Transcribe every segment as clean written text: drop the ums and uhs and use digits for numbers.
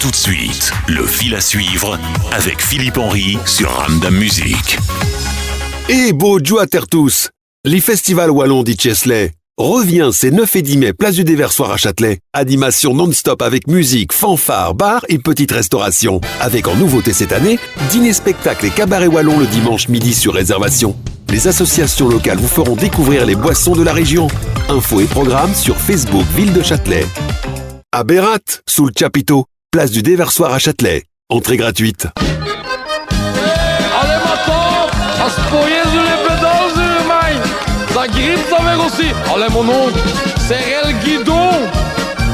tout de suite, le fil à suivre avec Philippe Henry sur Ramdam Music. Et beau Joe à terre tous, les festivals wallons d'Itchesley revient ces 9 et 10 mai, place du Déversoir à Châtelet. Animation non-stop avec musique, fanfare, bar et petite restauration. Avec en nouveauté cette année, dîner spectacle et cabaret wallon le dimanche midi sur réservation. Les associations locales vous feront découvrir les boissons de la région. Infos et programmes sur Facebook Ville de Châtelet. À Bérat, sous le chapiteau, place du Déversoir à Châtelet. Entrée gratuite. Allez maintenant, à se poyer sur les pédales sur les mains. Ça grippe, ça verra aussi. Allez mon oncle, serrez le guidon.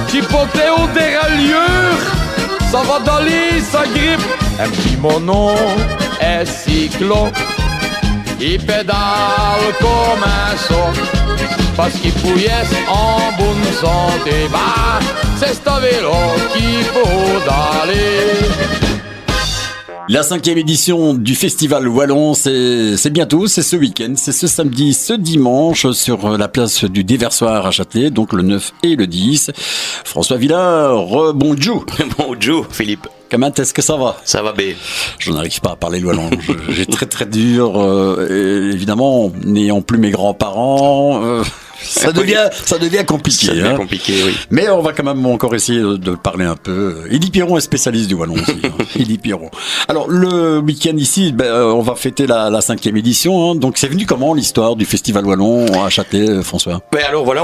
Chipoté au déraillure. Ça va d'aller, ça grippe. Un petit mon oncle est cyclo. Il pédale comme un saut. Parce qu'il pouillesse en bonne santé. Bah, c'est ce vélo qu'il faut d'aller. La 5e édition du Festival Wallon, c'est bientôt, c'est ce week-end, c'est ce samedi, ce dimanche sur la place du Déversoir à Châtelet, donc le 9 et le 10. François Villard, bonjour. Bonjour Philippe. Comment est-ce que ça va? Ça va bien. Je n'arrive pas à parler le wallon, j'ai très dur, évidemment, n'ayant plus mes grands-parents... Ça devient compliqué. Ça devient compliqué, oui. Mais on va quand même encore essayer de parler un peu. Eddy Pierron est spécialiste du wallon aussi. Eddy Pierron. Alors, le week-end ici, on va fêter la 5e édition. Donc, c'est venu comment l'histoire du Festival Wallon à Châtelet, François? Alors voilà,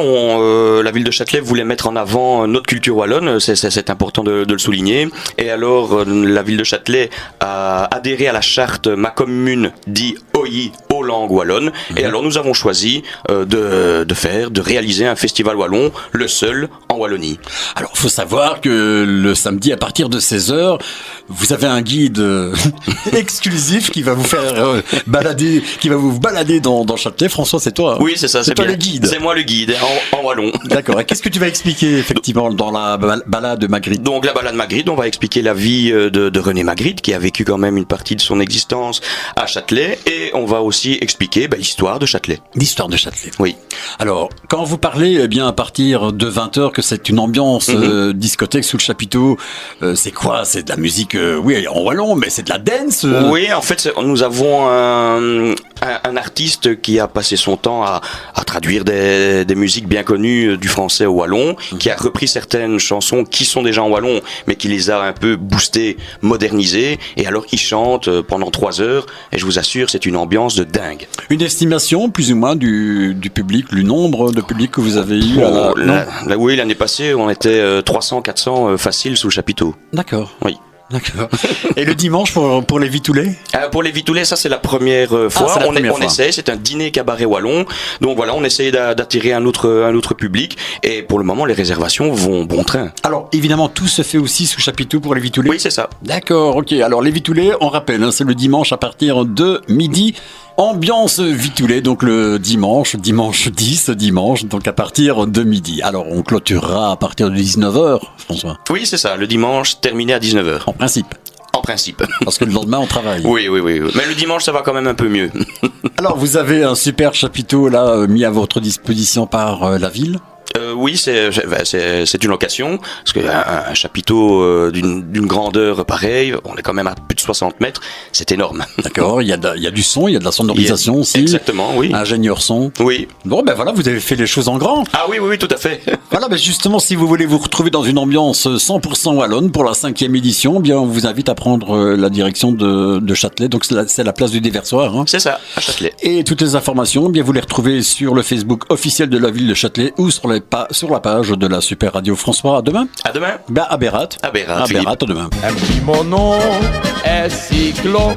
la ville de Châtelet voulait mettre en avant notre culture wallonne. C'est important de le souligner. Et alors, la ville de Châtelet a adhéré à la charte Ma commune dit OI aux langues wallonnes. Et alors, nous avons choisi de réaliser un festival wallon, le seul en Wallonie. Alors, il faut savoir que le samedi, à partir de 16h, vous avez un guide exclusif qui va vous faire balader, qui va vous balader dans Châtelet. François, c'est toi. Oui, c'est ça. C'est toi bien. le guide. C'est moi le guide en wallon. D'accord. Et qu'est-ce que tu vas expliquer effectivement dans la balade de Magritte? Donc la balade Magritte, on va expliquer la vie de René Magritte, qui a vécu quand même une partie de son existence à Châtelet, et on va aussi expliquer l'histoire de Châtelet. L'histoire de Châtelet. Oui. Alors, quand vous parlez, eh bien, à partir de 20h, que c'est une ambiance discothèque sous le chapiteau, c'est quoi? C'est de la musique, oui, en wallon, mais c'est de la dance. Oui, en fait, nous avons un artiste qui a passé son temps à traduire des musiques bien connues du français au wallon, qui a repris certaines chansons qui sont déjà en wallon, mais qui les a un peu boostées, modernisées, et alors il chante pendant 3 heures, et je vous assure, c'est une ambiance de dingue. Une estimation, plus ou moins, du public, le nombre de public que vous avez eu oui, l'année passée, on était 300-400 faciles sous le chapiteau. D'accord. Oui. D'accord. Et le dimanche pour les Vitoulets? Pour les Vitoulets, ça c'est la première fois. On essaie, c'est un dîner cabaret wallon. Donc voilà, on essaye d'attirer un autre public. Et pour le moment, les réservations vont bon train. Alors évidemment, tout se fait aussi sous chapiteau pour les Vitoulets? Oui, c'est ça. D'accord, ok. Alors les Vitoulets, on rappelle, c'est le dimanche à partir de midi. Ambiance Vitoulet, donc le dimanche 10, donc à partir de midi. Alors on clôturera à partir de 19h, François? Oui, c'est ça, le dimanche terminé à 19h. En principe. En principe. Parce que le lendemain on travaille. Oui. Mais le dimanche ça va quand même un peu mieux. Alors vous avez un super chapiteau là mis à votre disposition par la ville? Oui, c'est une location, parce qu'un chapiteau d'une grandeur pareille, on est quand même à plus de 60 mètres, c'est énorme. D'accord, il y a du son, il y a de la sonorisation aussi. Exactement, oui. Ingénieur son. Oui. Bon, voilà, vous avez fait les choses en grand. Ah oui, tout à fait. Voilà, justement, si vous voulez vous retrouver dans une ambiance 100% wallonne pour la 5e édition, bien, on vous invite à prendre la direction de Châtelet, donc c'est la place du Déversoir. Hein. C'est ça, à Châtelet. Et toutes les informations, bien, vous les retrouvez sur le Facebook officiel de la ville de Châtelet ou sur la page de la Super Radio. François, à demain. À demain. À Bérat. À Bérat, à demain. Un petit monon est cyclo.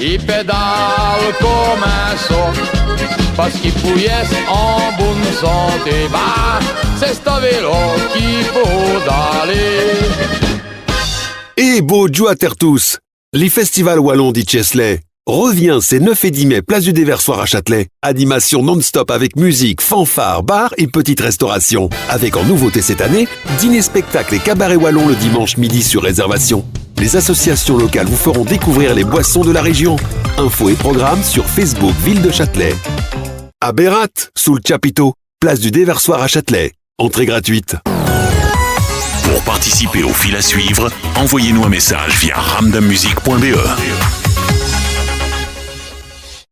Il pédale comme un saut. Parce qu'il pouillesse en bonne santé. Bah, c'est ce vélo qu'il faut d'aller. Et beau Joe à terre tous, les festivals wallons d'Itchesley revient ces 9 et 10 mai, place du Déversoir à Châtelet. Animation non-stop avec musique, fanfare, bar et petite restauration. Avec en nouveauté cette année, dîner spectacle et cabaret wallon le dimanche midi sur réservation. Les associations locales vous feront découvrir les boissons de la région. Infos et programmes sur Facebook Ville de Châtelet. À Bérat, sous le chapiteau, place du Déversoir à Châtelet. Entrée gratuite. Pour participer au fil à suivre, envoyez-nous un message via ramdammusique.be.